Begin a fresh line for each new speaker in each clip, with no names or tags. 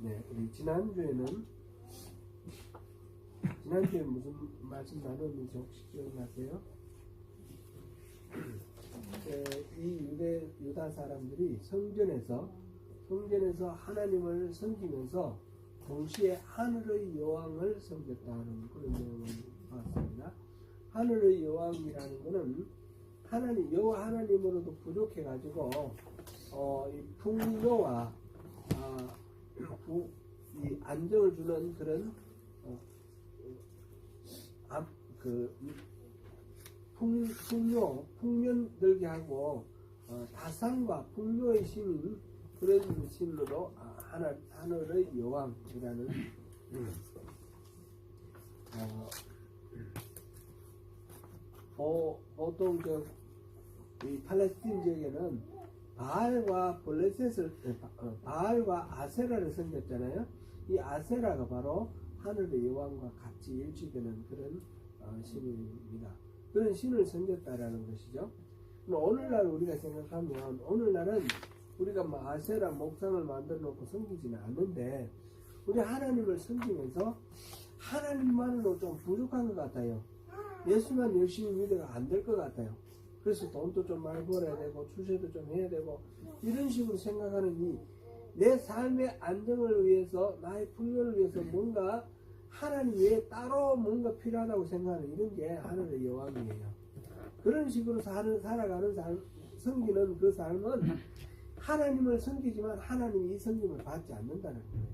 네, 우리 지난주에 무슨 말씀 나눴는지 혹시 기억나세요? 이 유다 사람들이 성전에서 하나님을 섬기면서 동시에 하늘의 여왕을 섬겼다는 그런 내용을 봤습니다. 하늘의 여왕이라는 것은 여호와 하나님으로도 부족해가지고 이 풍요와 이 안정을 주는 그런 풍년들게 하고 다산과 풍요의 신인 그런 신으로 하늘의 여왕이라는 보통 이 팔레스틴 지역에는 바알과 아세라를 섬겼잖아요. 이 아세라가 바로 하늘의 여왕과 같이 일치되는 그런 신입니다. 그런 신을 섬겼다라는 것이죠. 오늘날 우리가 생각하면 오늘날은 우리가 아세라 목상을 만들어 놓고 섬기지는 않는데 우리 하나님을 섬기면서 하나님만으로 좀 부족한 것 같아요. 예수만 열심히 믿어도 안 될 것 같아요. 그래서 돈도 좀 많이 벌어야 되고 추세도 좀 해야 되고 이런 식으로 생각하는 내 삶의 안정을 위해서 나의 풍요를 위해서 뭔가 하나님 외에 따로 뭔가 필요하다고 생각하는 이런 게 하늘의 여왕이에요. 그런 식으로 살아가는 삶, 섬기는 그 삶은 하나님을 섬기지만 하나님이 이 섬김을 받지 않는다는 거예요.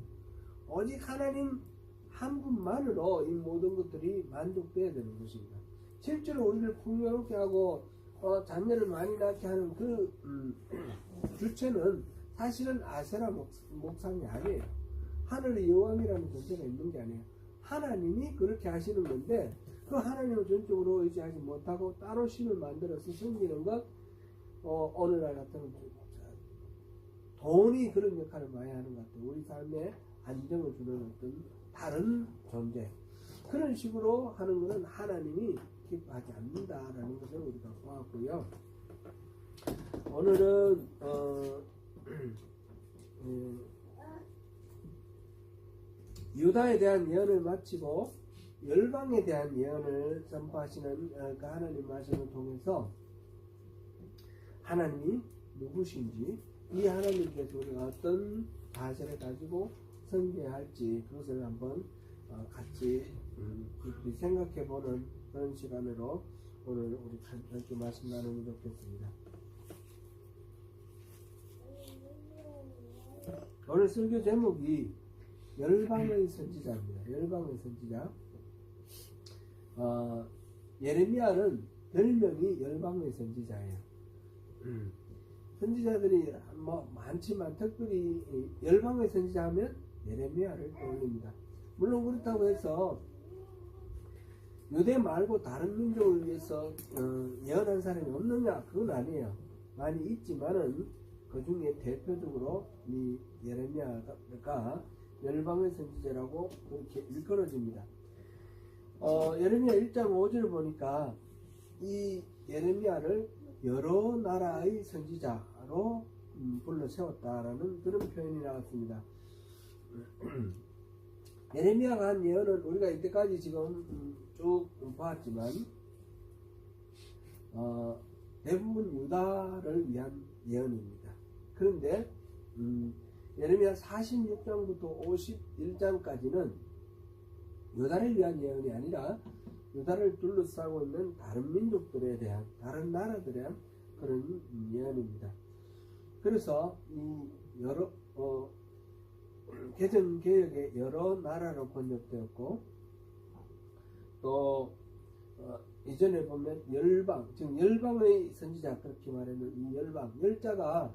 오직 하나님 한 분만으로 이 모든 것들이 만족돼야 되는 것입니다. 실제로 우리를 풍요롭게 하고 자녀를 많이 낳게 하는 그 주체는 사실은 아세라 목상이 아니에요. 하늘의 여왕이라는 존재가 있는 게 아니에요. 하나님이 그렇게 하시는 건데 그 하나님을 전적으로 의지하지 못하고 따로 신을 만들어서 섬기는 것, 오늘날 같은 돈이 그런 역할을 많이 하는 것 같아요. 우리 삶에 안정을 주는 어떤 다른 존재, 그런 식으로 하는 것은 하나님이 기뻐하지 않는다라는 것을 우리가 보았고요. 오늘은 유다에 대한 예언을 마치고 열방에 대한 예언을 선포하시는 그 하나님 말씀을 통해서 하나님이 누구신지, 이 하나님께서 우리가 어떤 자세를 가지고 섬겨야 할지 그것을 한번 같이 깊이 생각해보는 그런 시간으로 오늘 우리 함께 말씀 나누면 좋겠습니다. 오늘 설교 제목이 열방의 선지자입니다. 열방의 선지자. 예레미야는 별명이 열방의 선지자예요. 선지자들이 많지만 특별히 열방의 선지자 하면 예레미야를 떠올립니다. 물론 그렇다고 해서 유대 말고 다른 민족을 위해서 예언한 사람이 없느냐? 그건 아니에요. 많이 있지만은 그 중에 대표적으로 이 예레미야가 열방의 선지자라고 그렇게 일컬어집니다. 예레미야 1장 5절을 보니까 이 예레미야를 여러 나라의 선지자로 불러 세웠다라는 그런 표현이 나왔습니다. 예레미야가 한 예언은 우리가 이때까지 지금 쭉 봤지만 대부분 유다를 위한 예언입니다. 그런데 예레미야 46장부터 51장까지는 유다를 위한 예언이 아니라 유다를 둘러싸고 있는 다른 민족들에 대한, 다른 나라들에 대한 그런 예언입니다. 그래서 이 여러 개정 개혁의 여러 나라로 번역되었고, 또 이전에 보면 열방, 즉 열방의 선지자, 그렇게 말하는 이 열방, 열자가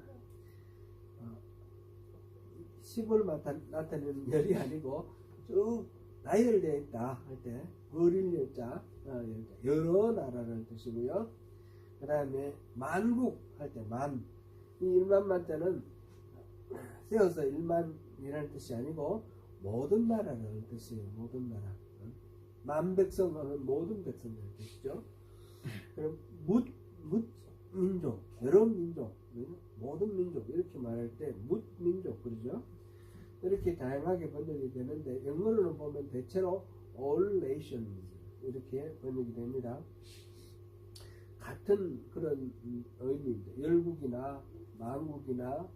10을 나타내는 열이 아니고 쭉 나열되어 있다 할 때 어린 열자, 여러 나라를 뜻이고요. 그 다음에 만국 할 때 만, 이 1만만 자는 세어서 1만이라는 뜻이 아니고 모든 나라를 뜻이에요. 모든 나라. 만백성 하면 모든 백성들 뜻이죠. 그리고 민족, 여러 민족, 모든 민족 이렇게 말할 때 뭇민족 그러죠. 이렇게 다양하게 번역이 되는데 영어로는 보면 대체로 all nations 이렇게 번역이 됩니다. 같은 그런 의미입니다. 열국이나 만국이나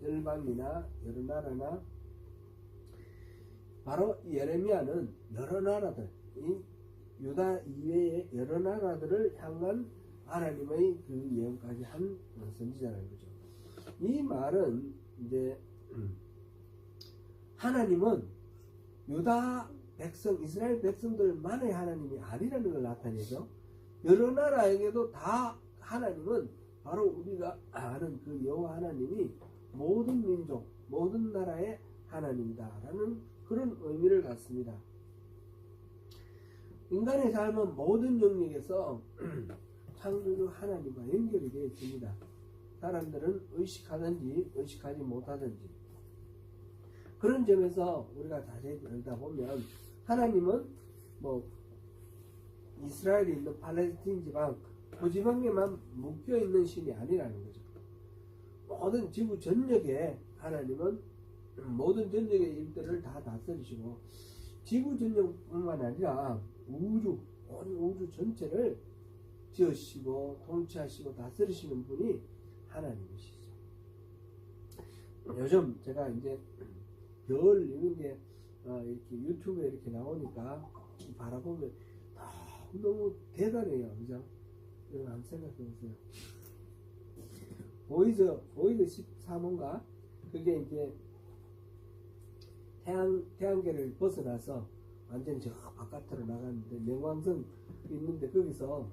열방이나 여러 나라나 바로 예레미야는 여러 나라들, 이 유다 이외의 여러 나라들을 향한 하나님의 그 예언까지 한 선지자라는 거죠. 이 말은 이제 하나님은 유다 백성, 이스라엘 백성들만의 하나님이 아니라는 걸 나타내죠. 여러 나라에게도 다 하나님은 바로 우리가 아는 그 여호와 하나님이 모든 민족, 모든 나라의 하나님이다라는 그런 의미를 갖습니다. 인간의 삶은 모든 영역에서 창조주 하나님과 연결이 되어 있습니다. 사람들은 의식하든지 의식하지 못하든지. 그런 점에서 우리가 자세히 들다 보면 하나님은 뭐 이스라엘이 있는 팔레스틴 지방 그 지방에만 묶여 있는 신이 아니라는 거죠. 모든 지구 전역에 하나님은 모든 전역의 일들을 다 다스리시고 지구 전역뿐만 아니라 우주, 온 우주 전체를 지으시고 통치하시고 다스리시는 분이 하나님이시죠. 요즘 제가 이제 별 이런 게 이렇게 유튜브에 이렇게 나오니까 바라보면 너무 대단해요. 그죠? 여러분 한번 생각해 보세요. 보이저 13호인가? 그게 이제 태양계를 벗어나서 완전히 저 바깥으로 나갔는데 명왕성 있는데 거기서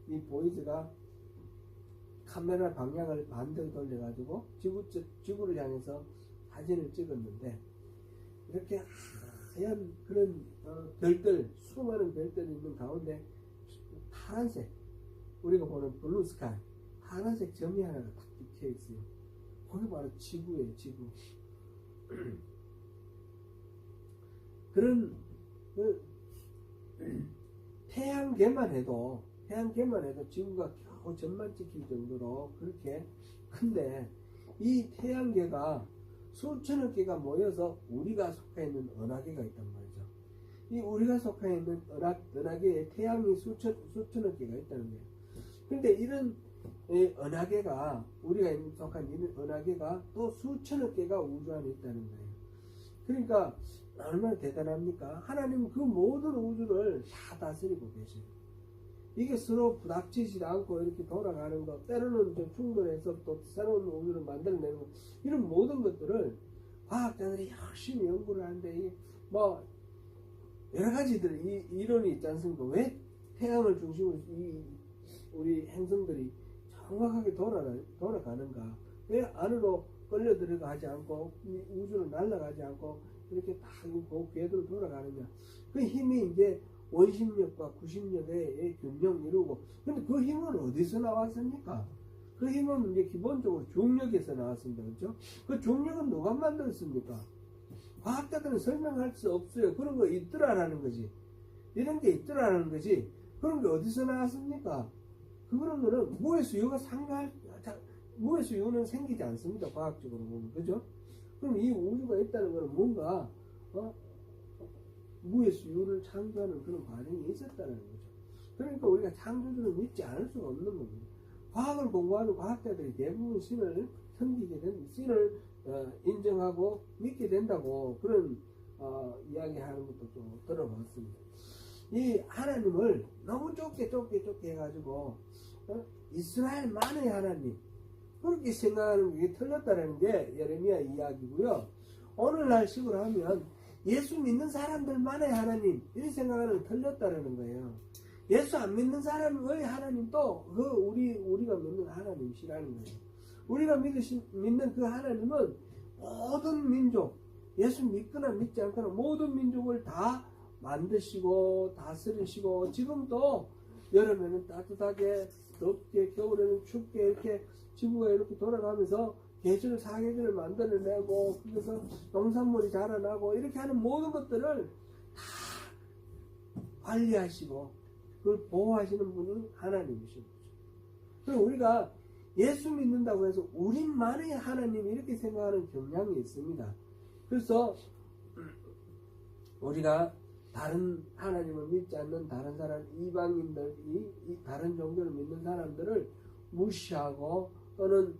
이 보이저가 카메라 방향을 반대로 돌려가지고 지구를 향해서 사진을 찍었는데 이렇게 하얀 그런 별들, 수많은 별들이 있는 가운데 파란색, 우리가 보는 블루 스카이, 파란색 점이 하나가 딱 찍혀 있어요. 그게 바로 지구예요, 지구. 그런 태양계만 해도 지구가 겨우 점만 찍힐 정도로 그렇게 큰데 이 태양계가 수천억 개가 모여서 우리가 속해 있는 은하계가 있단 말이죠. 이 우리가 속해 있는 은하계에 태양이 수천억 개가 있다는 거예요. 그런데 이런 은하계가 우리가 속한 이런 은하계가 또 수천억 개가 우주 안에 있다는 거예요. 그러니까 얼마나 대단합니까? 하나님은 그 모든 우주를 다 다스리고 계셔요. 이게 서로 부닥치지 않고 이렇게 돌아가는 것, 때로는 좀 충돌해서 또 새로운 우주를 만들어내는 것, 이런 모든 것들을 과학자들이 열심히 연구를 하는데, 이게 뭐, 여러 가지들, 이론이 있지 않습니까? 왜 태양을 중심으로 우리 행성들이 정확하게 돌아가는가? 왜 안으로 끌려 들어가지 않고, 우주로 날아가지 않고, 이렇게 딱 그 궤도로 돌아가느냐? 그 힘이 이제 원심력과 구심력의 균형 이루고, 근데 그 힘은 어디서 나왔습니까? 그 힘은 이제 기본적으로 중력에서 나왔습니다. 그렇죠? 그 중력은 누가 만들었습니까? 과학자들은 설명할 수 없어요. 그런 거 있더라라는 거지. 이런 게 있더라라는 거지. 그런 게 어디서 나왔습니까? 그런 거는 무에서 유가 무에서 유는 생기지 않습니다. 과학적으로 보면. 그죠? 그럼 이 우주가 있다는 거는 뭔가, 무에서 유를 창조하는 그런 과정이 있었다는 거죠. 그러니까 우리가 창조주를 믿지 않을 수가 없는 겁니다. 과학을 공부하는 과학자들이 대부분 신을 인정하고 믿게 된다고 그런 이야기하는 것도 좀 들어봤습니다. 이 하나님을 너무 좁게 해가지고 이스라엘만의 하나님 그렇게 생각하는 게 틀렸다는 게 예레미야 이야기고요. 오늘날 식으로 하면 예수 믿는 사람들만의 하나님 이렇게 생각하는 게 틀렸다는 거예요. 예수 안 믿는 사람의 하나님도 우리가 믿는 하나님이시라는 거예요. 우리가 믿는 그 하나님은 모든 민족, 예수 믿거나 믿지 않거나 모든 민족을 다 만드시고 다스리시고 지금도 여름에는 따뜻하게 덥게 겨울에는 춥게 이렇게 지구가 이렇게 돌아가면서 계절 사계절을 만들어내고 그래서 농산물이 자라나고 이렇게 하는 모든 것들을 다 관리하시고 그걸 보호하시는 분이 하나님이신 거죠. 그리고 우리가 예수 믿는다고 해서 우리만의 하나님 이렇게 생각하는 경향이 있습니다. 그래서 우리가 다른 하나님을 믿지 않는 다른 사람, 이방인들, 이 다른 종교를 믿는 사람들을 무시하고 또는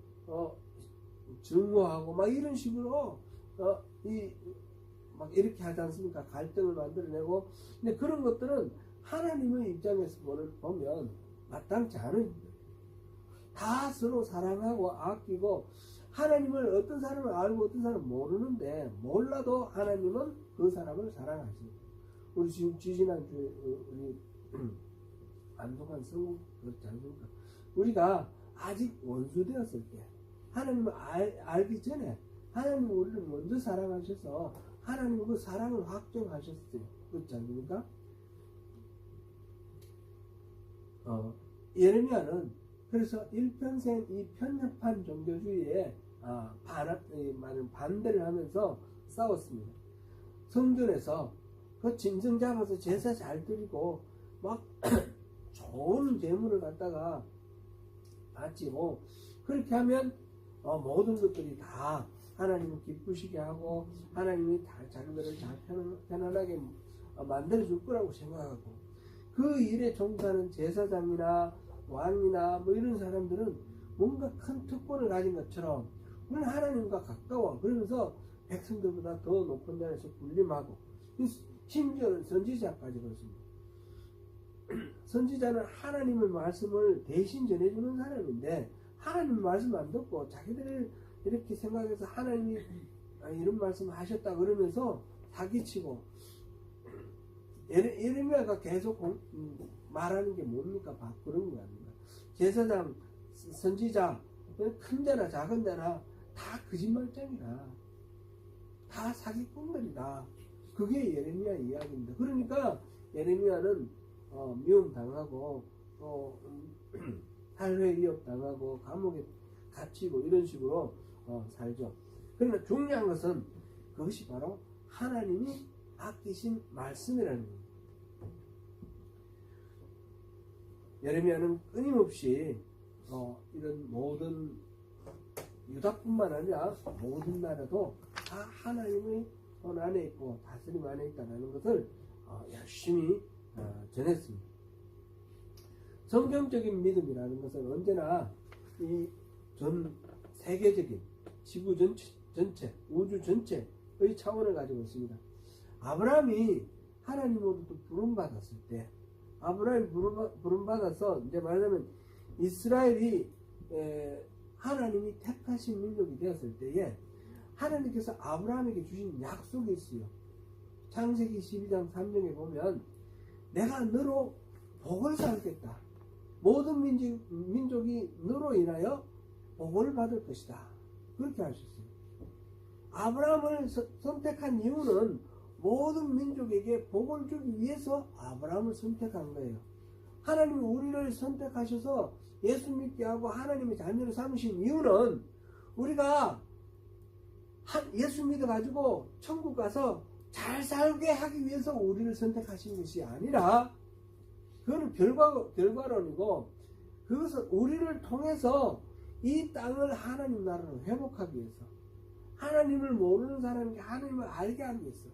증오하고 막 이런 식으로 막 이렇게 하지 않습니까? 갈등을 만들어내고. 근데 그런 것들은 하나님의 입장에서 보면 마땅치 않은 거예요. 다 서로 사랑하고 아끼고, 하나님을 어떤 사람을 알고 어떤 사람을 모르는데, 몰라도 하나님은 그 사람을 사랑하십니다. 우리 지금 지지난주에 우리 안동한 성국 그렇지 않습니까? 우리가 아직 원수 되었을 때, 하나님을 알기 전에 하나님은 우리를 먼저 사랑하셔서 하나님은 그 사랑을 확정하셨어요. 그렇지 않습니까? 예레미야는 그래서 일평생 이 편협한 종교주의에 반대를 하면서 싸웠습니다. 성전에서 그 짐승 잡아서 제사 잘 드리고 막 좋은 재물을 갖다가 바치고, 그렇게 하면 모든 것들이 다 하나님을 기쁘시게 하고 하나님이 다 자기들을 잘 편안하게 만들어 줄 거라고 생각하고, 그 일에 종사하는 제사장이나 왕이나 뭐 이런 사람들은 뭔가 큰 특권을 가진 것처럼 우리는 하나님과 가까워, 그러면서 백성들보다 더 높은 자리에서 군림하고, 심지어는 선지자까지 그렇습니다. 선지자는 하나님의 말씀을 대신 전해주는 사람인데, 하나님 말씀 안 듣고 자기들 이렇게 생각해서 하나님이 이런 말씀을 하셨다 그러면서 사기치고, 예레미야가 계속 말하는 게 뭡니까? 그런 거 아닙니까? 제사장, 선지자, 큰 자나 작은 자나 다 거짓말장이다, 다 사기꾼들이다. 그게 예레미야 이야기입니다. 그러니까 예레미야는 미움당하고 또 살해 위협당하고 감옥에 갇히고 이런 식으로 살죠. 그러나 중요한 것은 그것이 바로 하나님이 아끼신 말씀이라는 겁니다. 예레미야는 끊임없이 이런 모든 유다뿐만 아니라 모든 나라도 다 하나님의 손 안에 있고 다스림 안에 있다는 것을 열심히 전했습니다. 성경적인 믿음이라는 것은 언제나 이 전 세계적인 지구 전체, 우주 전체의 차원을 가지고 있습니다. 아브라함이 하나님으로부터 부름받았을 때, 아브라함이 부름받아서 이제 말하자면 이스라엘이 하나님이 택하신 민족이 되었을 때에 하나님께서 아브라함에게 주신 약속이 있어요. 창세기 12장 3절에 보면 내가 너로 복을 삼겠다. 모든 민족이 너로 인하여 복을 받을 것이다. 그렇게 하셨어요. 아브라함을 선택한 이유는 모든 민족에게 복을 주기 위해서 아브라함을 선택한 거예요. 하나님이 우리를 선택하셔서 예수 믿게 하고 하나님의 자녀를 삼으신 이유는 우리가 예수 믿어가지고 천국 가서 잘 살게 하기 위해서 우리를 선택하신 것이 아니라, 그거는 결과론이고, 그것은 우리를 통해서 이 땅을 하나님 나라로 회복하기 위해서, 하나님을 모르는 사람에게 하나님을 알게 하기 위해서.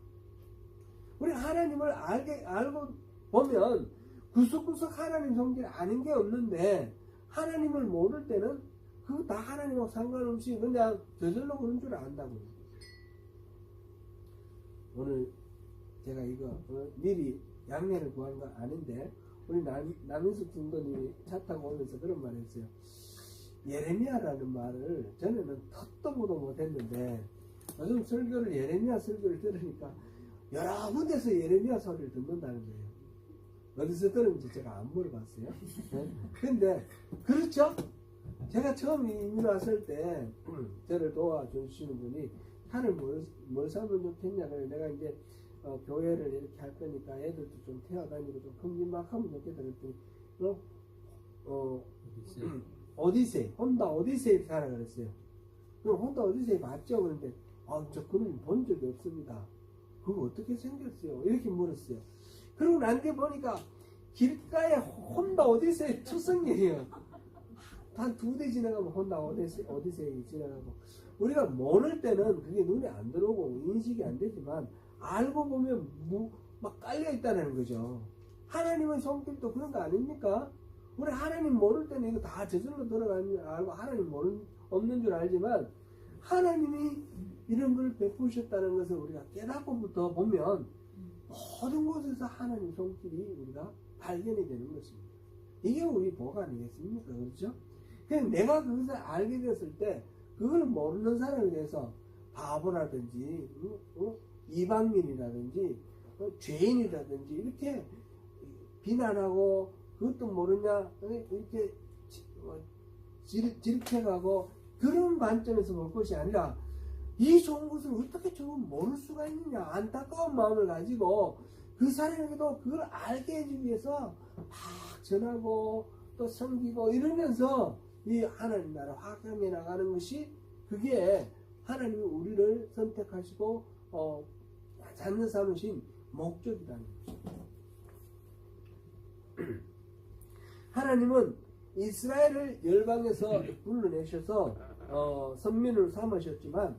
우리 하나님을 알고 보면 구석구석 하나님 성질 아는 게 없는데, 하나님을 모를 때는 그거 다 하나님하고 상관없이 그냥 저절로 그런 줄 안다고요. 오늘 제가 이거 미리 양해를 구한 거 아닌데, 우리 남인숙 중도님이 차 타고 오면서 그런 말 했어요. 예레미야라는 말을 전에는 턱도 보도 못했는데 요즘 설교를, 예레미야 설교를 들으니까 여러 군데서 예레미야 소리를 듣는다는 거예요. 어디서 들은지 제가 안 물어봤어요. 근데 그렇죠? 제가 처음 이민 왔을 때 저를 도와주시는 분이 차를 뭘 사면 좋겠냐. 그래 내가 이제 교회를 이렇게 할 거니까 애들도 좀 태워다니고 좀 큼지막하면 좋겠다 그랬더니 오디세이, 혼다 오디세이 사라 그랬어요. 그럼 혼다 오디세이 맞죠? 그런데 저 그런 본 적이 없습니다. 그거 어떻게 생겼어요? 이렇게 물었어요. 그러고 난 게 보니까 길가에 혼다 오디세이 투성이에요. 한 2대 지나가면 혼다 오디세이 지나가고, 우리가 모를 때는 그게 눈에 안 들어오고 인식이 안 되지만 알고 보면 막 깔려 있다는 거죠. 하나님의 성질도 그런 거 아닙니까? 우리 하나님 모를 때는 이거 다 저절로 들어가는 줄 알고 하나님 없는 줄 알지만 하나님이 이런 걸 베푸셨다는 것을 우리가 깨닫고부터 보면 모든 곳에서 하나님 성질이 우리가 발견이 되는 것입니다. 이게 우리 복 아니겠습니까? 그렇죠? 그냥 내가 그것을 알게 되었을 때 그걸 모르는 사람에 대해서 바보라든지 이방인이라든지 죄인이라든지 이렇게 비난하고 그것도 모르냐 이렇게 질책하고 그런 관점에서 볼 것이 아니라 이 좋은 것을 어떻게 저건 모를 수가 있느냐 안타까운 마음을 가지고 그 사람에게도 그걸 알게 해주기 위해서 막 전하고 또 섬기고 이러면서 이 하나님 나라 확장해 나가는 것이 그게 하나님이 우리를 선택하시고 찾는 삼으신 목적이라는 거죠. 하나님은 이스라엘을 열방에서 불러내셔서 선민으로 삼으셨지만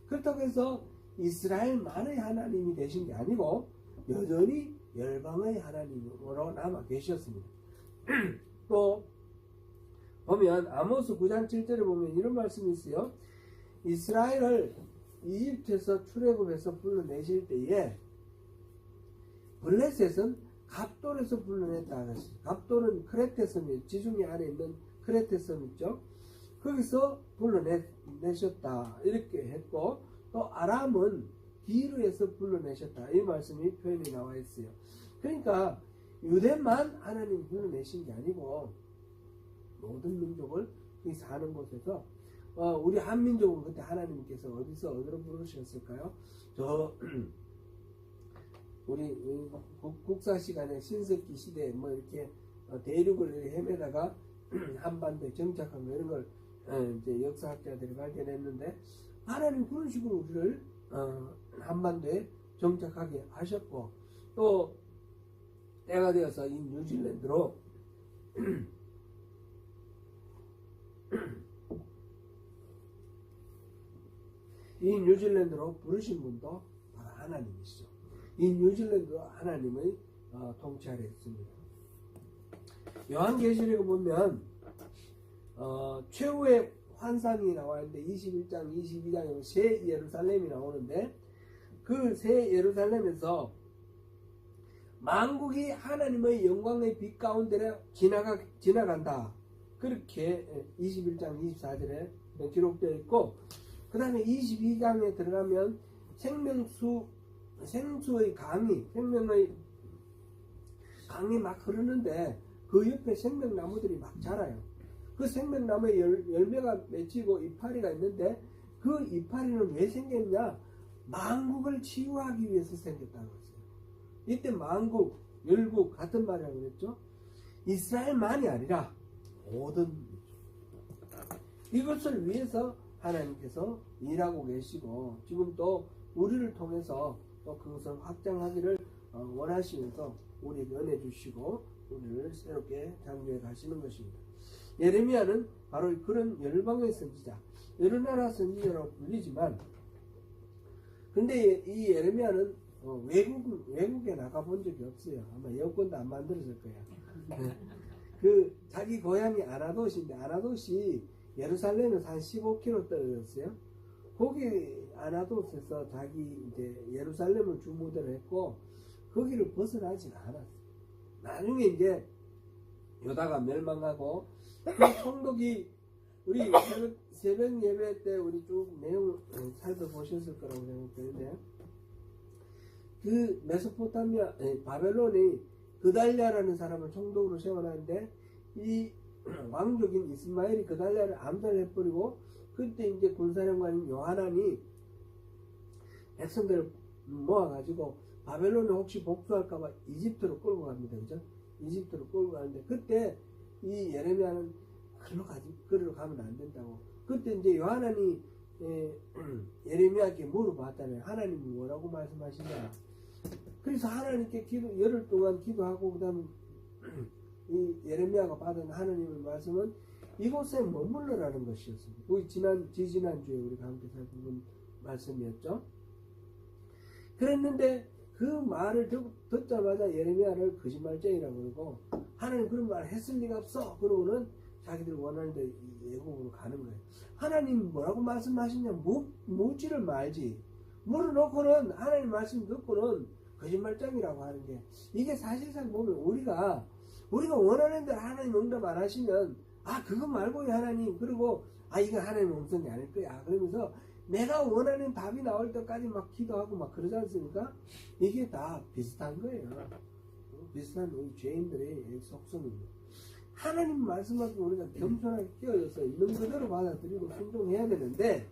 그렇다고 해서 이스라엘만의 하나님이 되신 게 아니고 여전히 열방의 하나님으로 남아 계셨습니다. 또 보면 아모스 9장 7절에 보면 이런 말씀이 있어요. 이스라엘을 이집트에서 출애굽해서 불러내실 때에 블레셋은 갑돌에서 불러냈다 그랬어요. 갑돌은 크레테 섬이에요. 지중해 안에 있는 크레테 섬 있죠. 거기서 불러내셨다 이렇게 했고 또 아람은 기르에서 불러내셨다 이 말씀이 표현이 나와 있어요. 그러니까 유대만 하나님 불러내신 게 아니고 모든 민족을 이 사는 곳에서 우리 한민족은 그때 하나님께서 어디로 부르셨을까요? 우리 국사 시간에 신석기 시대에 뭐 이렇게 대륙을 헤매다가 한반도에 정착한 거 이런 걸 이제 역사학자들이 발견했는데 하나님 그런 식으로 우리를 한반도에 정착하게 하셨고 또 때가 되어서 이 뉴질랜드로 이 뉴질랜드로 부르신 분도 바로 하나님이시죠. 이 뉴질랜드도 하나님의 통치 아래 있습니다. 요한계시록에 보면 최후의 환상이 나와 있는데 21장, 22장에 새 예루살렘이 나오는데 그 새 예루살렘에서 만국이 하나님의 영광의 빛 가운데 지나간다. 그렇게 21장 24절에 기록되어 있고 그 다음에 22장에 들어가면 생수의 생명의 강이 막 흐르는데 그 옆에 생명나무들이 막 자라요. 그 생명나무에 열매가 맺히고 이파리가 있는데 그 이파리는 왜 생겼냐? 만국을 치유하기 위해서 생겼다고 했어요. 이때 만국, 열국 같은 말이라고 그랬죠. 이스라엘만이 아니라 모든 이것을 위해서 하나님께서 일하고 계시고 지금 또 우리를 통해서 또 그것을 확장하기를 원하시면서 우리에게 은혜 주시고 우리를 새롭게 창조해 가시는 것입니다. 예레미야는 바로 그런 열방의 선지자, 여러 나라 선지자라고 불리지만 근데 이 예레미야는 외국에 나가본 적이 없어요. 아마 여권도 안 만들었을 거야. 그 자기 고향이 아나돗인데 아나돗이 예루살렘에서 한 15km 떨어졌어요. 거기 아나돗에서 자기 이제 예루살렘을 주무대로 했고 거기를 벗어나지는 않았어요. 나중에 이제 유다가 멸망하고 그 총독이 우리 새벽 예배 때 우리 쭉 내용을 살펴보셨을 거라고 생각되는데 그 메소포타미아 바벨론이 그달랴라는 사람을 총독으로 세워놨는데 이 왕족인 이스마엘이 그달랴를 암살해버리고 그때 이제 군사령관인 요하난이 백성들을 모아가지고 바벨론에 혹시 복수할까봐 이집트로 끌고 갑니다. 그죠? 이집트로 끌고 가는데 그때 이 예레미야는 그리로 가면 안 된다고. 그때 이제 요하난이 예레미야께 물어봤다면 하나님이 뭐라고 말씀하시냐. 그래서 하나님께 열흘 동안 기도하고 그 다음에 이 예레미야가 받은 하나님의 말씀은 이곳에 머물러라는 것이었습니다. 우리 지지난주에 우리가 함께 살펴본 말씀이었죠. 그랬는데 그 말을 듣자마자 예레미야를 거짓말쟁이라고 그러고, 하나님 그런 말 했을 리가 없어 그러고는 자기들 원하는 데 외국으로 가는 거예요. 하나님 뭐라고 말씀하시냐, 묻지를 말지. 물어놓고는 하나님 말씀 듣고는 거짓말쟁이라고 하는 게, 이게 사실상 보면 우리가 원하는 대로 하나님 응답 안 하시면, 그거 말고요 하나님, 그리고 이거 하나님 음성이 아닐 거야 그러면서 내가 원하는 답이 나올 때까지 막 기도하고 막 그러지 않습니까? 이게 다 비슷한 거예요. 비슷한 우리 죄인들의 속성입니다. 하나님 말씀하고 우리가 겸손하게 끼어져서 있는 그대로 받아들이고 순종해야 되는데,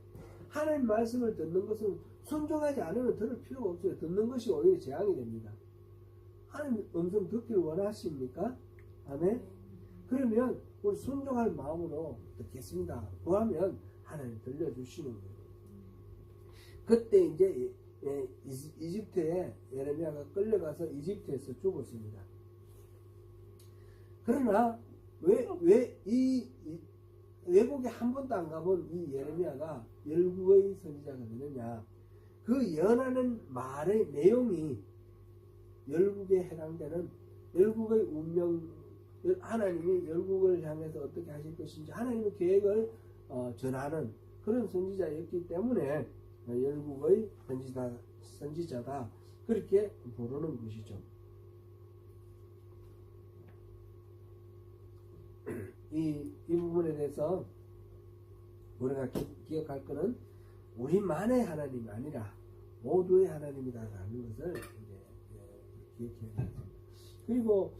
하나님 말씀을 듣는 것은 순종하지 않으면 들을 필요가 없어요. 듣는 것이 오히려 재앙이 됩니다. 하나님 음성 듣기를 원하십니까? 아멘? 그러면 우리 순종할 마음으로 듣겠습니다. 구하면 하나님 들려주시는 거예요. 그때 이제 이집트에 예레미야가 끌려가서 이집트에서 죽었습니다. 그러나 왜 이 외국에 한 번도 안 가본 이 예레미야가 열국의 선지자가 되느냐? 그 예언하는 말의 내용이 열국에 해당되는 열국의 운명, 하나님이 열국을 향해서 어떻게 하실 것인지 하나님의 계획을 전하는 그런 선지자였기 때문에 열국의 선지자다 그렇게 부르는 것이죠. 이 부분에 대해서 우리가 기억할 것은 우리만의 하나님이 아니라 모두의 하나님이다라는 것을 이제 기억해야 됩니다. 그리고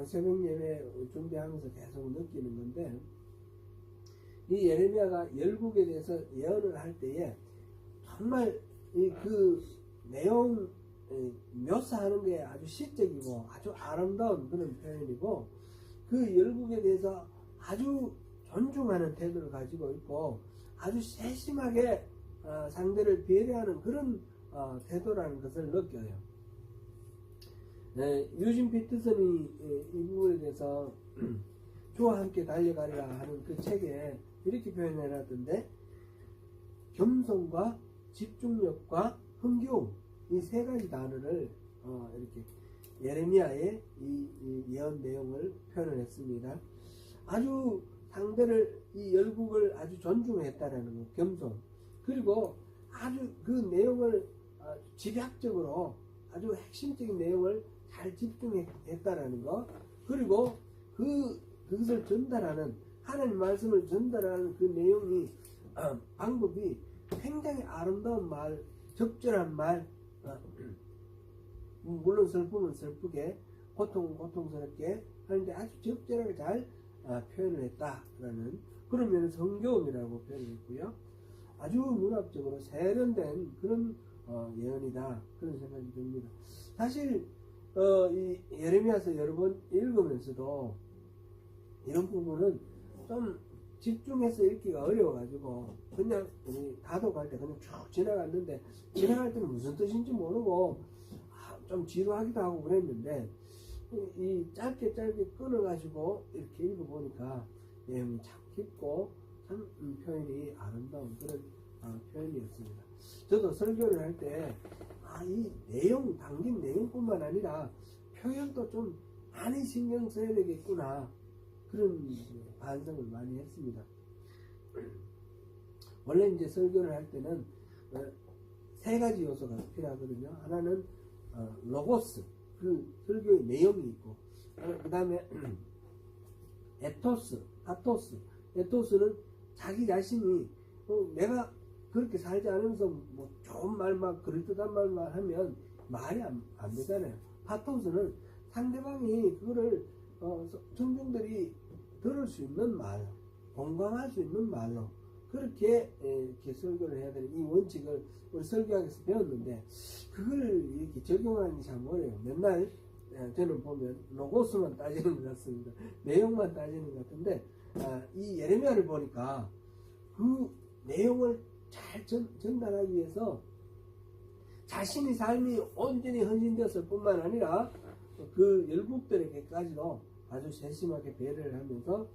새벽 예배 준비하면서 계속 느끼는 건데, 이 예레미야가 열국에 대해서 예언을 할 때에 정말 그 내용 묘사하는 게 아주 시적이고 아주 아름다운 그런 표현이고, 그 열국에 대해서 아주 존중하는 태도를 가지고 있고 아주 세심하게 상대를 배려하는 그런 태도라는 것을 느껴요. 유진 피터슨이 이 부분에 대해서 주와 함께 달려가리라 하는 그 책에 이렇게 표현해놨던데, 겸손과 집중력과 흥겨움, 이 세 가지 단어를 이렇게 예레미야의 이 예언 내용을 표현을 했습니다. 아주 상대를, 이 열국을 아주 존중했다라는 것, 겸손. 그리고 아주 그 내용을 집약적으로 아주 핵심적인 내용을 잘 집중했다라는 것. 그리고 그것을 전달하는, 하나님 말씀을 전달하는 그 내용이 방법이 굉장히 아름다운 말, 적절한 말, 물론 슬픔은 슬프게, 고통은 고통스럽게 하는데 아주 적절하게 잘 표현을 했다라는 그런 면에서 흥겨움이라고 표현했고요. 아주 문학적으로 세련된 그런 예언이다 그런 생각이 듭니다. 사실 이 예레미야서 여러 번 읽으면서도 이런 부분은 좀 집중해서 읽기가 어려워가지고 그냥 다독할 때 그냥 쭉 지나갔는데, 지나갈 때는 무슨 뜻인지 모르고 좀 지루하기도 하고 그랬는데, 이 짧게 끊어가지고 이렇게 읽어보니까 내용이 참 깊고 참 표현이 아름다운 그런 표현이었습니다. 저도 설교를 할 때 이 내용, 담긴 내용뿐만 아니라 표현도 좀 많이 신경 써야 되겠구나 그런 반성을 많이 했습니다. 원래 이제 설교를 할 때는 세 가지 요소가 필요하거든요. 하나는 로고스, 그 설교의 내용이 있고, 그 다음에 에토스, 파토스. 에토스는 자기 자신이 내가 그렇게 살지 않으면서 뭐 좋은 말만, 그럴듯한 말만 하면 말이 안 되잖아요. 파토스는 상대방이 그거를 청중들이 들을 수 있는 말, 공감할 수 있는 말로 그렇게 설교를 해야 되는 이 원칙을 우리 설교학에서 배웠는데, 그걸 이렇게 적용하는 게 참 어려워요. 맨날 저는 보면 로고스만 따지는 것 같습니다. 내용만 따지는 것 같은데, 이 예레미야를 보니까 그 내용을 잘 전달하기 위해서 자신의 삶이 온전히 헌신되었을 뿐만 아니라 그 열국들에게까지도 아주 세심하게 배려를 하면서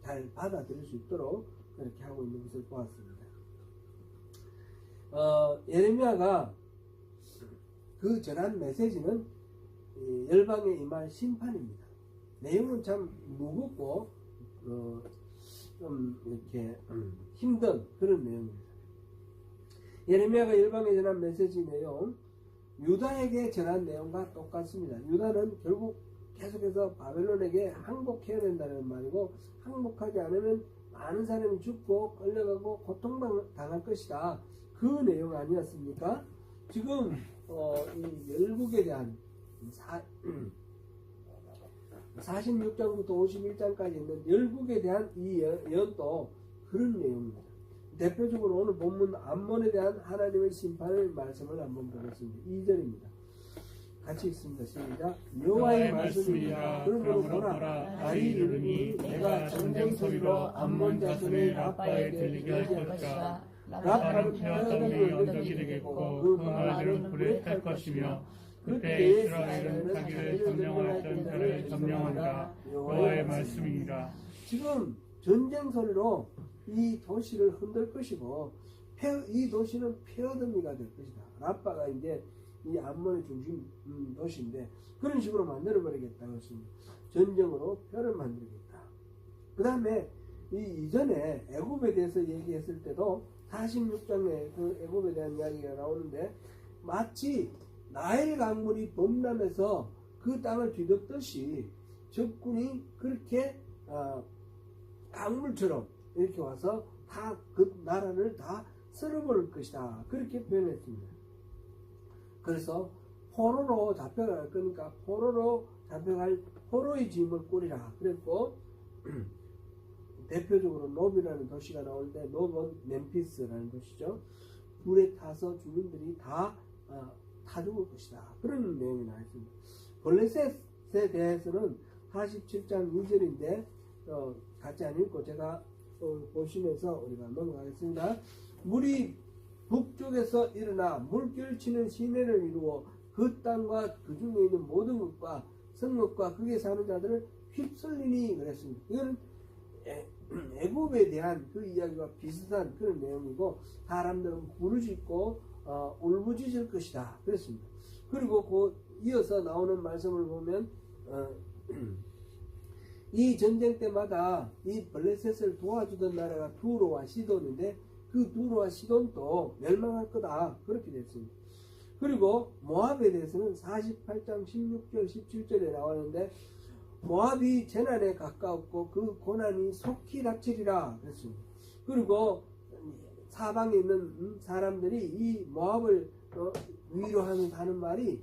잘 받아들일 수 있도록 그렇게 하고 있는 것을 보았습니다. 예레미야가 그 전한 메시지는 열방에 임할 심판입니다. 내용은 참 무겁고 좀 이렇게 힘든 그런 내용입니다. 예레미야가 열방에 전한 메시지 내용, 유다에게 전한 내용과 똑같습니다. 유다는 결국 계속해서 바벨론에게 항복해야 된다는 말이고, 항복하지 않으면 많은 사람이 죽고 끌려가고 고통당할 것이다. 그 내용 아니었습니까? 지금 이 열국에 대한 46장부터 51장까지 있는 열국에 대한 이 예언도 그런 내용입니다. 대표적으로 오늘 본문 암몬에 대한 하나님의 심판의 말씀을 한번 보겠습니다. 2절입니다. 같이 읽습니다. 시작. 여호와의 말씀이니라. 그러므로 보라, 날이 이르니 내가 전쟁 소리로 암몬 자손의 라빠에 들리게 할 것이다. 라빠는 펴어담의 언덕이 되겠고 그 마을은 불에 탈 것이며 그때 이스라엘은 자기를 점령하였던 자를 점령한다. 여호와의 말씀이니라. 지금 전쟁 소리로 이 도시를 흔들 것이고 이 도시는 폐허덤이가 될 것이다. 라빠가 이제 이 암몬의 중심 도시인데 그런 식으로 만들어버리겠다고 했습니다. 전쟁으로 폐허를 만들겠다. 그 다음에 이전에 애굽에 대해서 얘기했을 때도 46장에 그 애굽에 대한 이야기가 나오는데 마치 나일 강물이 범람해서 그 땅을 뒤덮듯이 적군이 그렇게 강물처럼 이렇게 와서 다 그 나라를 다 쓸어버릴 것이다. 그렇게 표현했습니다. 그래서 포로로 잡혀갈 거니까 포로로 잡혀갈 포로의 짐을 꾸리라 그랬고 대표적으로 노비라는 도시가 나오는데 노비는 멤피스라는 도시죠. 불에 타서 주민들이 다 죽을 것이다. 그런 내용이 나와 있습니다. 블레셋에 대해서는 47장 2절인데 같이 안 읽고 제가 보시면서 우리가 넘어가겠습니다. 물이 북쪽에서 일어나 물결치는 시내를 이루어 그 땅과 그 중에 있는 모든 것과 성읍과 거기에 사는 자들을 휩쓸리니 그랬습니다. 이거는 애굽에 대한 그 이야기와 비슷한 그런 내용이고 사람들은 부르짖고 울부짖을 것이다 그랬습니다. 그리고 그 이어서 나오는 말씀을 보면 이 전쟁 때마다 이 블레셋을 도와주던 나라가 두로와 시돈인데 그 두로와 시돈도 멸망할 거다 그렇게 됐습니다. 그리고 모압에 대해서는 48장 16절 17절에 나오는데 모압이 재난에 가까웠고 그 고난이 속히 닥치리라 그랬습니다. 그리고 사방에 있는 사람들이 이 모압을 위로하면서 하는 말이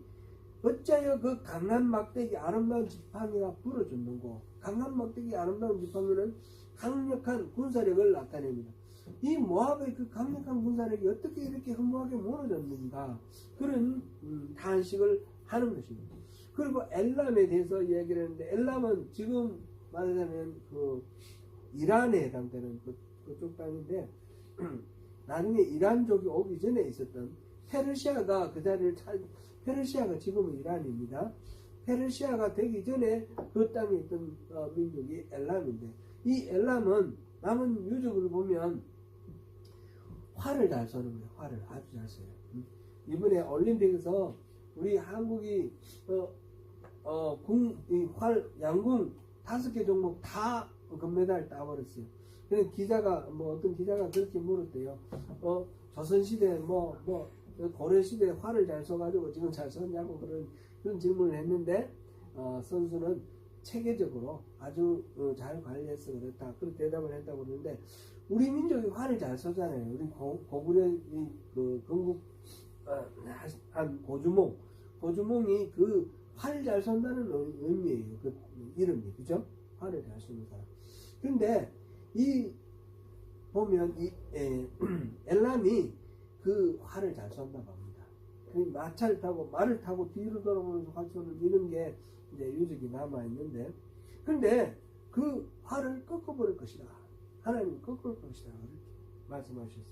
어찌하여 그 강한 막대기 아름다운 지팡이가 부러졌는고. 강한 막대기 아름다운 지팡이는 강력한 군사력을 나타냅니다. 이 모압의 그 강력한 군사력이 어떻게 이렇게 허무하게 무너졌는가 그런 탄식을 하는 것입니다. 그리고 엘람에 대해서 이야기를 했는데 엘람은 지금 말하자면 그 이란에 해당되는 그쪽 땅인데 나중에 이란족이 오기 전에 있었던 페르시아가 그 자리를 페르시아가 지금은 이란입니다. 페르시아가 되기 전에 그 땅에 있던 민족이 엘람인데 이 엘람은 남은 유적을 보면 활을 잘 쏘는 거예요. 활을 아주 잘 쏘요. 이번에 올림픽에서 우리 한국이 양궁 5개 종목 다 금메달 따버렸어요. 그래서 기자가 어떤 기자가 그렇게 물었대요. 조선시대 고려시대 활을 잘 쏘가지고 지금 잘 쏘냐고 그런 질문을 했는데 선수는 체계적으로 아주 잘 관리해서 그렇다 그런 대답을 했다고 그러는데 우리 민족이 활을 잘 쏘잖아요. 우리 고구려 그 건국 한 고주몽이 그 활을 잘 쏜다는 의미예요. 그 이름이 그죠? 활을 잘 쏘는 사람. 근데 보면 엘람이 그 활을 잘 쏜다고 합니다. 그 마차를 타고 말을 타고 뒤로 돌아보면서 활 쏘는 이런 게 이제 유적이 남아 있는데, 근데 그 활을 꺾어버릴 것이다. 하나님이 꺾을 것이다. 이렇게 말씀하셨어요.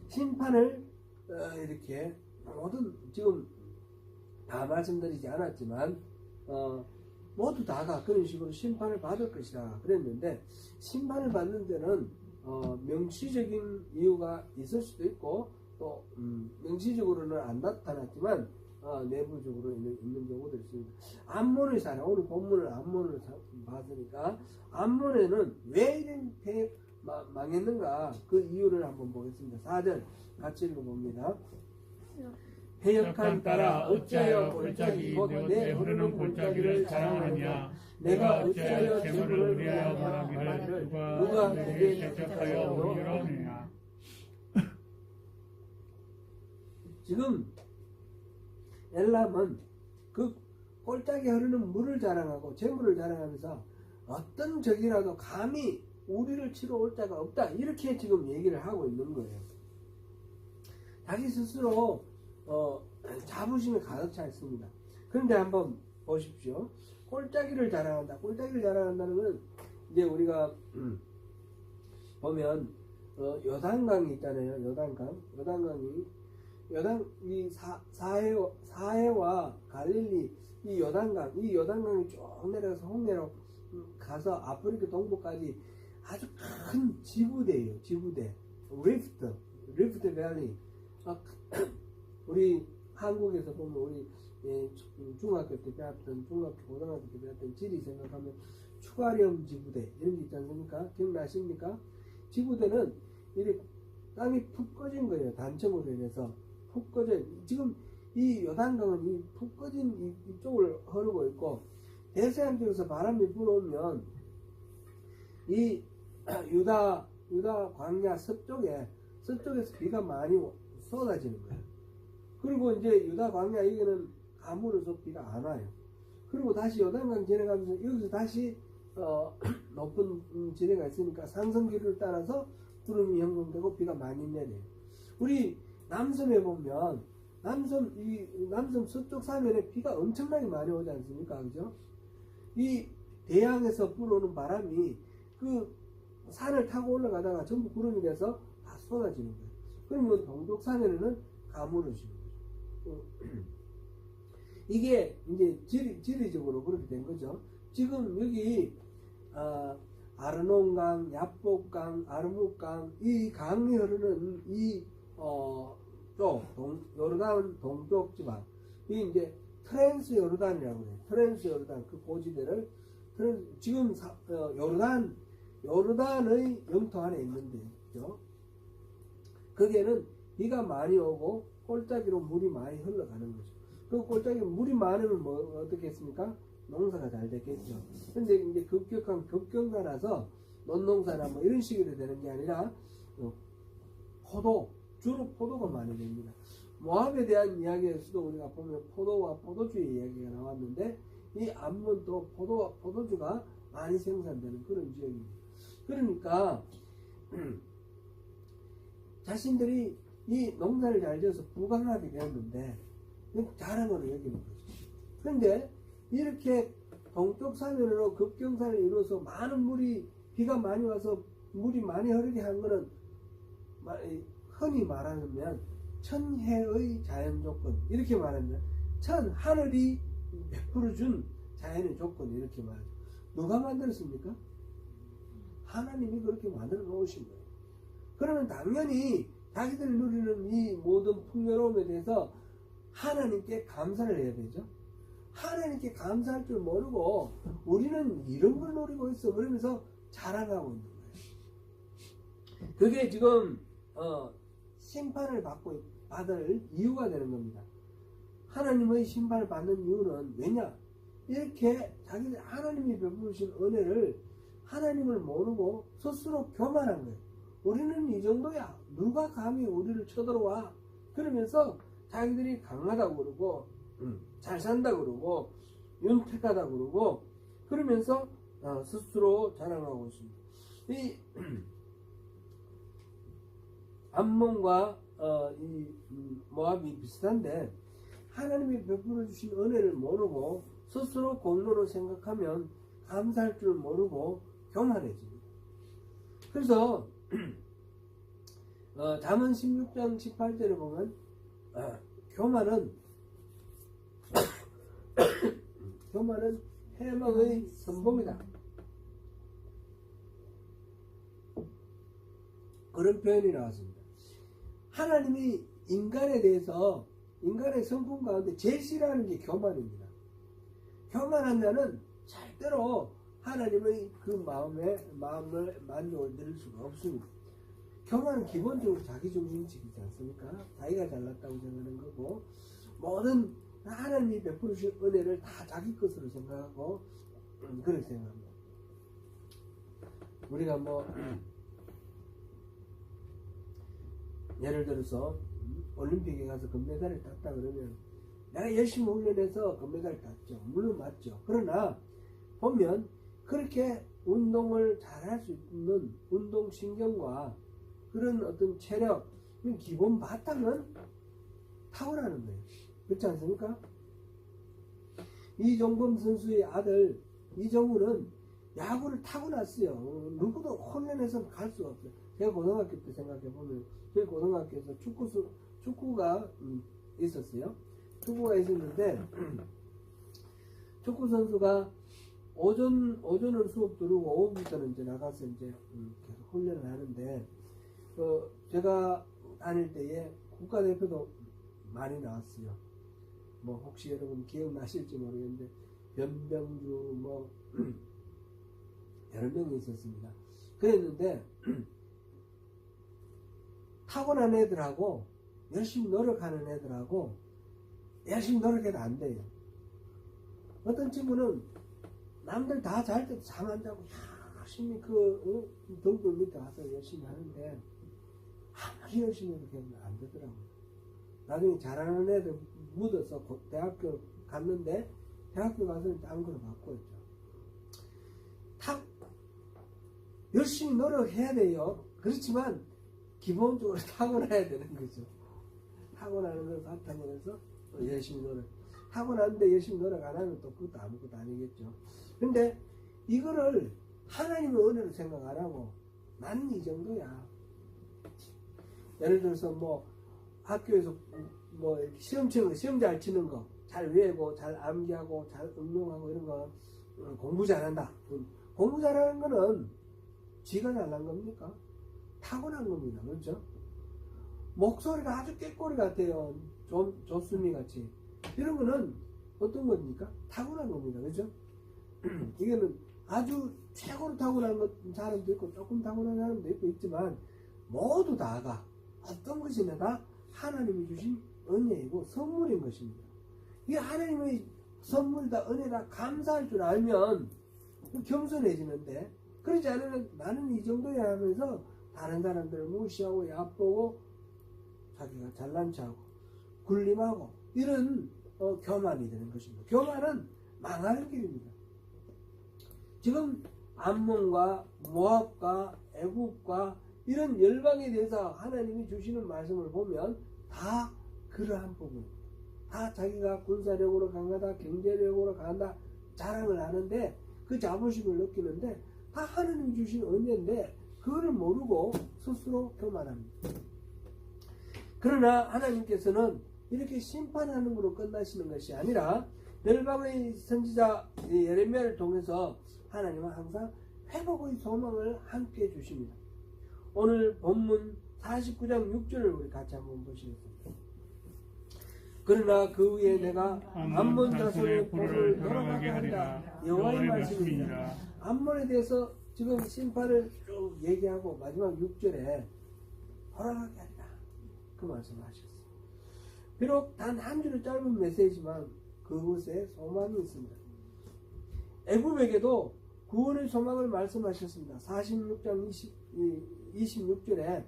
심판을 이렇게 모든 지금 다 말씀드리지 않았지만 모두 다가 그런 식으로 심판을 받을 것이다 그랬는데, 심판을 받는 데는 명시적인 이유가 있을 수도 있고 또 명시적으로는 안 나타났지만 내부적으로 있는 경우도 있습니다. 암몬의 사례, 오늘 본문을 암몬을 봤으니까 암몬에는 왜 이렇게 망했는가 그 이유를 한번 보겠습니다. 4절 같이 읽어봅니다. 해역한 따라 어찌하여 골짜기 곧 내 흐르는 골짜기를 자랑하느냐. 내가 어찌하여 재물을 위하여 말하기를 누가 내게 대적하여 오리라느냐. 지금 엘람은 그 골짜기 흐르는 물을 자랑하고 재물을 자랑하면서 어떤 적이라도 감히 우리를 치러 올 자가 없다 이렇게 지금 얘기를 하고 있는 거예요. 자기 스스로 자부심이 가득 차 있습니다. 그런데 한번 보십시오. 골짜기를 자랑한다. 골짜기를 자랑한다는 것은 이제 우리가 보면 요단강이 있잖아요. 요단강이 이 사해와 갈릴리 이 요단강이 쭉 내려가서 홍해로 가서 아프리카 동부까지 아주 큰 지부대예요. 지부대. 리프트 밸리. 우리 한국에서 보면 우리 중학교 때 배웠던 고등학교 때 배웠던 지리 생각하면 추가령 지부대 이런 게 있지 않습니까? 기억나십니까? 지부대는 이렇게 땅이 푹 꺼진 거예요. 단층으로 인해서 푹 꺼져. 지금 이 요단강은 이 푹 꺼진 이쪽을 흐르고 있고, 대서양 쪽에서 바람이 불어오면 이 유다 광야 서쪽에서 비가 많이 쏟아지는 거예요. 그리고 이제 유다 광야 여기는 가물어서 비가 안 와요. 그리고 다시 요단강 지나가면서 여기서 다시 높은 지대가 있으니까 상승기류를 따라서 구름이 형성되고 비가 많이 내려요. 우리 남섬에 보면 남섬 서쪽 사면에 비가 엄청나게 많이 오지 않습니까? 그죠? 이 대양에서 불어오는 바람이 그 산을 타고 올라가다가 전부 구름이 돼서 다 쏟아지는 거예요. 그러면 동쪽 사면에는 가물어지는 거죠. 이게 이제 지리적으로 그렇게 된 거죠. 지금 여기 아르논강, 야복강, 아르묵강 이 강이 흐르는 요르단 동쪽 지방 이 이제 트랜스 요르단이라고 해요. 트랜스 요르단 그 고지대를 지금 요르단의 영토 안에 있는데, 그죠? 거기에는 비가 많이 오고 골짜기로 물이 많이 흘러가는 거죠. 그 골짜기로 물이 많으면 뭐 어떻겠습니까? 농사가 잘 됐겠죠. 근데 이제 급격한 급경사라서 논농사나 뭐 이런 식으로 되는 게 아니라 주로 포도가 많이 됩니다. 모압에 대한 이야기에서도 우리가 보면 포도와 포도주의 이야기가 나왔는데, 이 암몬도 포도와 포도주가 많이 생산되는 그런 지역입니다. 그러니까 자신들이 이 농사를 잘 지어서 부강하게 되었는데 자랑으로 여기는 거죠. 그런데 이렇게 동쪽 사면으로 급경사를 이루어서 많은 비가 많이 와서 물이 많이 흐르게 한 거는 흔히 말하면 천혜의 자연 조건 이렇게 말하면 하늘이 베풀어 준 자연의 조건 이렇게 말하죠. 누가 만들었습니까? 하나님이 그렇게 만들어 놓으신 거예요. 그러면 당연히 자기들이 누리는 이 모든 풍요로움에 대해서 하나님께 감사를 해야 되죠. 하나님께 감사할 줄 모르고 우리는 이런 걸 노리고 있어 그러면서 자랑하고 있는 거예요. 그게 지금 심판을 받을 이유가 되는 겁니다. 하나님의 심판을 받는 이유는 왜냐? 이렇게 자기들 하나님이 베푸신 은혜를 하나님을 모르고 스스로 교만한 거예요. 우리는 이 정도야. 누가 감히 우리를 쳐들어와? 그러면서 자기들이 강하다고 그러고 잘 산다고 그러고 윤택하다고 그러고 그러면서 스스로 자랑하고 있습니다. 이 암몬과 이 모압이 비슷한데, 하나님이 베풀어 주신 은혜를 모르고 스스로 공로로 생각하면 감사할 줄 모르고 교만해집니다. 그래서 잠언 16장 18절에 보면 교만은 해망의 선봉이다. 그런 표현이 나왔습니다. 하나님이 인간에 대해서 인간의 성품 가운데 제일 싫어하는 게 교만입니다. 교만한 자는 절대로 하나님의 그 마음을 만족을 드릴 수가 없습니다. 교만은 기본적으로 자기중심적이지 않습니까? 자기가 잘났다고 생각하는 거고, 모든 하나님이 베푸신 은혜를 다 자기 것으로 생각하고, 그렇게 생각합니다. 우리가 뭐 예를 들어서 올림픽에 가서 금메달을 땄다 그러면 내가 열심히 훈련해서 금메달을 땄죠. 물론 맞죠. 그러나 보면 그렇게 운동을 잘할 수 있는 운동신경과 그런 어떤 체력, 기본 바탕은 타고나는 거예요. 그렇지 않습니까? 이종범 선수의 아들 이정우는 야구를 타고났어요. 누구도 훈련해서는 갈 수가 없어요. 제가 고등학교 때 생각해보면 저희 고등학교에서 축구가 있었어요. 축구가 있었는데 축구 선수가 오전은 수업 들어오고 오후부터는 이제 나가서 이제 계속 훈련을 하는데 제가 다닐 때에 국가대표도 많이 나왔어요. 뭐 혹시 여러분 기억나실지 모르겠는데 변병주 뭐 여러 명이 있었습니다. 그랬는데 타고난 애들하고 열심히 노력하는 애들하고 열심히 노력해도 안 돼요. 어떤 친구는 남들 다 잘 때도 잠 안 자고 열심히 그 등불 밑에 가서 열심히 하는데 아무리 열심히 해도 그냥 안 되더라고요. 나중에 잘하는 애들 묻어서 대학교 갔는데 대학교 가서는 딴 거로 바꿔였죠. 열심히 노력해야 돼요. 그렇지만 기본적으로 타고나야 되는 거죠. 타고나는 걸 바탕으로 해서 열심히 노력. 타고났는데 열심히 노력 안 하면 또 그것도 아무것도 아니겠죠. 근데 이거를 하나님의 은혜로 생각 안 하고 나는 이 정도야. 예를 들어서 뭐 학교에서 뭐 시험 잘 치는 거, 잘 외우고, 잘 암기하고, 잘 응용하고 이런 거 공부 잘한다. 공부 잘하는 거는 지가 잘난 겁니까? 타고난 겁니다. 그렇죠? 목소리가 아주 꾀꼬리 같아요. 조수미 같이. 이런 거는 어떤 겁니까? 타고난 겁니다. 그렇죠? 이거는 아주 최고로 타고난 사람도 있고 조금 타고난 사람도 있고 있지만 모두 다가 어떤 것이나 다 하나님이 주신 은혜이고 선물인 것입니다. 이게 하나님의 선물이다 은혜다 감사할 줄 알면 겸손해지는데 그러지 않으면 나는 이 정도야 하면서 다른 사람들을 무시하고 얕보고 자기가 잘난 척하고 굴림하고 이런 교만이 되는 것입니다. 교만은 망하는 길입니다. 지금 암몬과 모압과 애굽과 이런 열방에 대해서 하나님이 주시는 말씀을 보면 다 그러한 부분입니다. 다 자기가 군사력으로 강하다, 경제력으로 강하다 자랑을 하는데 그 자부심을 느끼는데 다 하나님이 주신 은혜인데 그거를 모르고 스스로 교만합니다. 그러나 하나님께서는 이렇게 심판하는 것으로 끝나시는 것이 아니라 열방의 선지자 예레미야를 통해서 하나님은 항상 회복의 소망을 함께 주십니다. 오늘 본문 49장 6절을 우리 같이 한번 보시겠습니다. 그러나 그 후에 내가 암몬 자손의 볼을 돌아가게 하리라. 여호와의 말씀입니다. 암몬에 대해서 지금 심판을 쭉 얘기하고 마지막 6절에 돌아가게 하리라. 그 말씀을 하셨어요. 비록 단 한 줄의 짧은 메시지만 그곳에 소망이 있습니다. 애굽에게도 구원의 소망을 말씀하셨습니다. 46장 26절에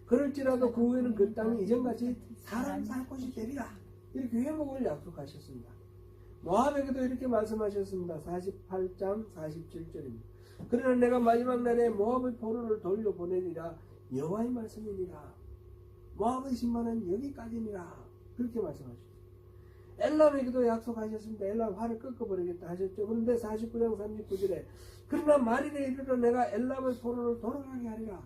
그럴지라도 그 후에는 그 땅이 이전같이 사람 살 곳이 되리라. 이렇게 회복을 약속하셨습니다. 모압에게도 이렇게 말씀하셨습니다. 48장 47절입니다. 그러나 내가 마지막 날에 모압의 포로를 돌려보내리라. 여호와의 말씀이니라. 모압의 심판은 여기까지니라. 그렇게 말씀하셨습니다. 엘람에게도 약속하셨습니다. 엘람 활을 꺾어버리겠다 하셨죠. 그런데 49장 39절에 그러나 말일에 이르러 내가 엘람의 포로를 돌아가게 하리라.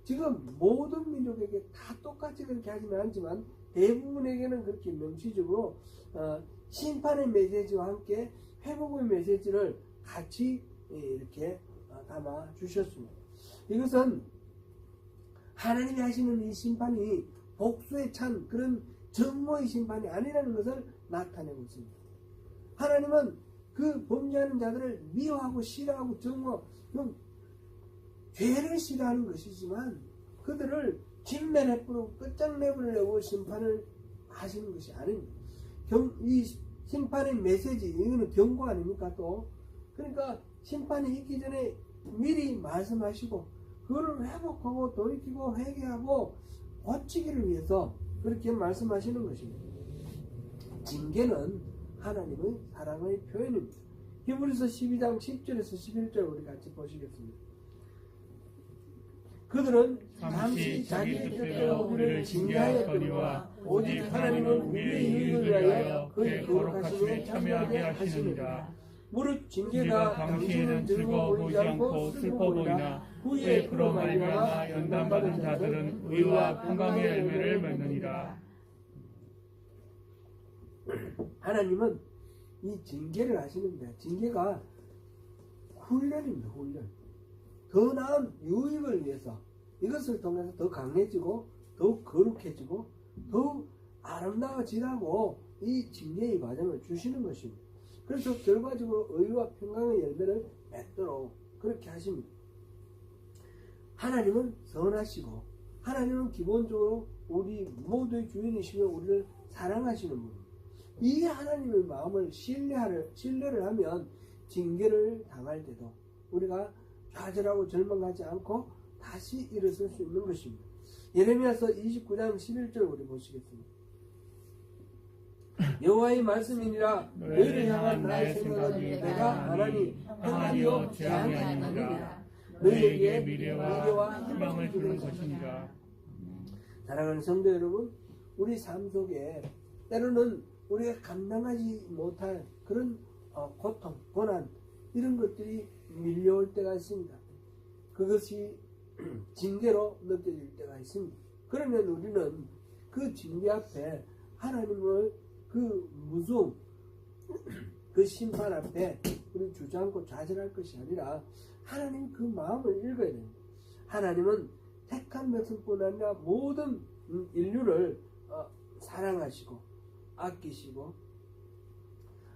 지금 모든 민족에게 다 똑같이 그렇게 하지는 않지만 대부분에게는 그렇게 명시적으로 심판의 메시지와 함께 회복의 메시지를 같이 이렇게 담아 주셨습니다. 이것은 하나님이 하시는 이 심판이 복수에 찬 그런 정오의 심판이 아니라는 것을 나타내고 있습니다. 하나님은 그 범죄하는 자들을 미워하고 싫어하고 죄를 싫어하는 것이지만 그들을 진멸해버리고 끝장내버리려고 심판을 하시는 것이 아닙니다. 이 심판의 메시지, 이거는 경고 아닙니까 또? 그러니까 심판이 있기 전에 미리 말씀하시고 그거를 회복하고 돌이키고 회개하고 고치기를 위해서 그렇게 말씀하시는 것입니다. 징계는 하나님의 사랑의 표현입니다. 히브리서 12장 10절에서 11절 우리 같이 보시겠습니다. 그들은 잠시 자기 뜻대로 우리를 징계하였거니와 오직 하나님은 우리의 유익을 위하여 그의 거룩하심에 참여하게 하시느니라. 무릇 징계가 당신은 즐거워 보이지 않고 슬퍼 보이나 후에 그로 말미암아 연단받은 자들은 의와 평강의 열매를 맺느니라. 하나님은 이 징계를 하시는데 징계가 훈련입니다. 훈련. 더 나은 유익을 위해서 이것을 통해서 더 강해지고 더욱 거룩해지고 더욱 아름다워지라고 이 징계의 과정을 주시는 것입니다. 그래서 결과적으로 의와 평강의 열매를 맺도록 그렇게 하십니다. 하나님은 선하시고 하나님은 기본적으로 우리 모두의 주인이시며 우리를 사랑하시는 분입니다. 이 하나님의 마음을 신뢰를 하면 징계를 당할 때도 우리가 좌절하고 절망하지 않고 다시 일어설 수 있는 것입니다. 예레미야서 29장 11절 우리 보시겠습니다. 여호와의 말씀이니라 너희를 향한 나의 생각은 내가 하나니 평안이요 재앙이 아니니라. 너희에게 미래와 희망을 주는 것이니라. 사랑하는 성도 여러분, 우리 삶 속에 때로는 우리가 감당하지 못할 그런 고통, 고난 이런 것들이 밀려올 때가 있습니다. 그것이 징계로 느껴질 때가 있습니다. 그러면 우리는 그 징계 앞에 하나님을 그 무서움, 그 심판 앞에 우리 주저앉고 좌절할 것이 아니라 하나님 그 마음을 읽어야 됩니다. 하나님은 택한 백성뿐 아니라 모든 인류를 사랑하시고 아끼시고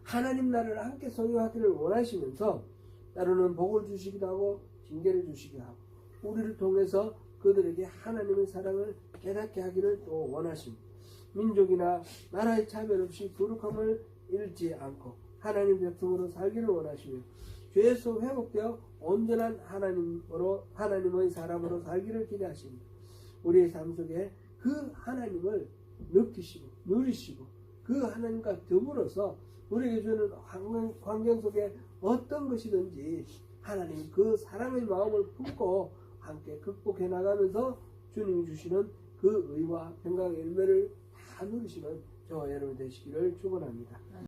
하나님 나라를 함께 소유하기를 원하시면서 때로는 복을 주시기도 하고 징계를 주시기도 하고 우리를 통해서 그들에게 하나님의 사랑을 깨닫게 하기를 또 원하십니다. 민족이나 나라의 차별 없이 거룩함을 잃지 않고 하나님 백성으로 살기를 원하시며 죄에서 회복되어 온전한 하나님의 사람으로 살기를 기대하십니다. 우리의 삶 속에 그 하나님을 느끼시고 누리시고 그 하나님과 더불어서 우리에게 주는 환경 속에 어떤 것이든지 하나님 그 사랑의 마음을 품고 함께 극복해 나가면서 주님이 주시는 그 의와 평강의 열매를 다 누리시는 저와 여러분 되시기를 축원합니다.